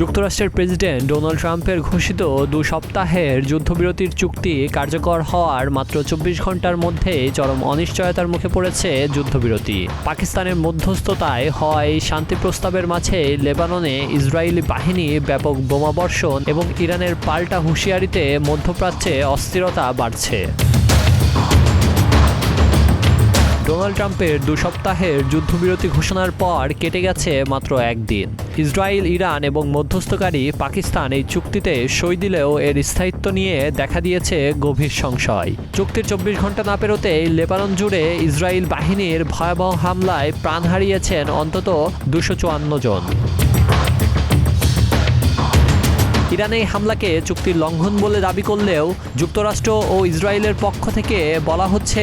যুক্তরাষ্ট্রের president Donald ট্রাম্পের ঘোষিত 2 সপ্তাহের যুদ্ধবিরতির চুক্তি কার্যকর হওয়ার মাত্র 24 ঘন্টার মধ্যেই চরম অনিশ্চয়তার মুখে পড়েছে যুদ্ধবিরতি। পাকিস্তানের মধ্যস্থতায় হওয়া এই শান্তি প্রস্তাবের মাঝে লেবাননে ইসরায়েলি বাহিনী ব্যাপক বোমাবর্ষণ এবং ইরানের পাল্টা হুঁশিয়ারিতে মধ্যপ্রাচ্যে অস্থিরতা বাড়ছে। ডোনাল্ড ট্রাম্পের 2 সপ্তাহের যুদ্ধবিরতি ঘোষণার পর কেটে গেছে মাত্র একদিন। ইসরায়েল, ইরান এবং মধ্যস্থকারী পাকিস্তান এই চুক্তিতে সই দিলেও এর স্থায়িত্ব নিয়ে দেখা দিয়েছে গভীর সংশয়। চুক্তির 24 ঘন্টা না পেরোতেই লেবানন জুড়ে ইসরায়েল বাহিনীর ভয়াবহ হামলায় প্রাণ হারিয়েছেন অন্তত 254 জন। ইরান এই হামলাকে চুক্তির লঙ্ঘন বলে দাবি করলেও যুক্তরাষ্ট্র ও ইসরায়েলের পক্ষ থেকে বলা হচ্ছে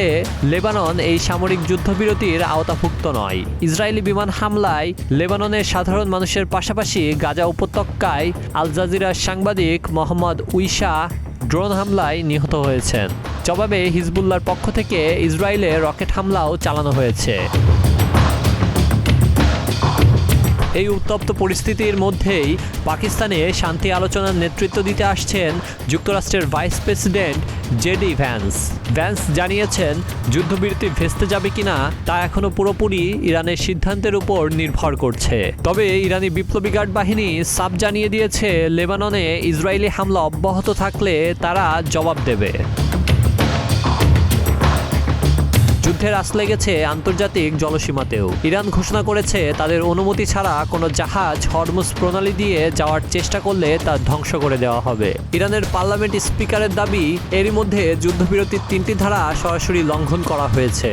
লেবানন এই সামরিক যুদ্ধবিরতির আওতাভুক্ত নয়। ইসরায়েলি বিমান হামলায় লেবাননের সাধারণ মানুষের পাশাপাশি গাজা উপত্যকায় আল জাজিরার সাংবাদিক মোহাম্মদ উইসা ড্রোন হামলায় নিহত হয়েছেন। জবাবে হিজবুল্লাহর পক্ষ থেকে ইসরায়েলে রকেট হামলাও চালানো হয়েছে। এই উত্তপ্ত পরিস্থিতির মধ্যেই পাকিস্তানে শান্তি আলোচনার নেতৃত্ব দিতে আসছেন যুক্তরাষ্ট্রের vice president JD Vance. Vance জানিয়েছেন, যুদ্ধবিরতি ভেস্তে যাবে কিনা তা এখনও পুরোপুরি ইরানের সিদ্ধান্তের উপর নির্ভর করছে। তবে ইরানি বিপ্লবী গার্ড বাহিনী সাফ জানিয়ে দিয়েছে, লেবাননে ইসরায়েলি হামলা অব্যাহত থাকলে তারা জবাব দেবে। যুদ্ধের আঁচ লেগেছে আন্তর্জাতিক জলসীমাতেও। ইরান ঘোষণা করেছে তাদের অনুমতি ছাড়া কোনো জাহাজ হরমুজ প্রণালী দিয়ে যাওয়ার চেষ্টা করলে তা ধ্বংস করে দেওয়া হবে। ইরানের পার্লামেন্ট স্পিকারের দাবি, এরই মধ্যে যুদ্ধবিরতির 3টি ধারা সরাসরি লঙ্ঘন করা হয়েছে।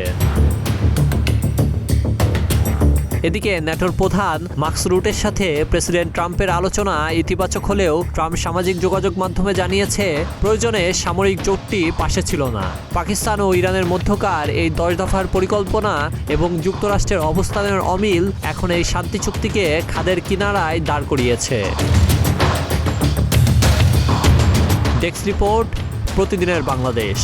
এদিকে ন্যাটোর প্রধান মার্কস রুটের সাথে প্রেসিডেন্ট ট্রাম্পের আলোচনা ইতিবাচক হলেও ট্রাম্প সামাজিক যোগাযোগ মাধ্যমে জানিয়েছে, প্রয়োজনে সামরিক জোটটি পাশে ছিল না। পাকিস্তান ও ইরানের মধ্যকার এই 10 দফার পরিকল্পনা এবং যুক্তরাষ্ট্রের অবস্থানের অমিল এখন এই শান্তি চুক্তিকে খাদের কিনারায় দাঁড় করিয়েছে। ডেস্ক রিপোর্ট, প্রতিদিনের বাংলাদেশ।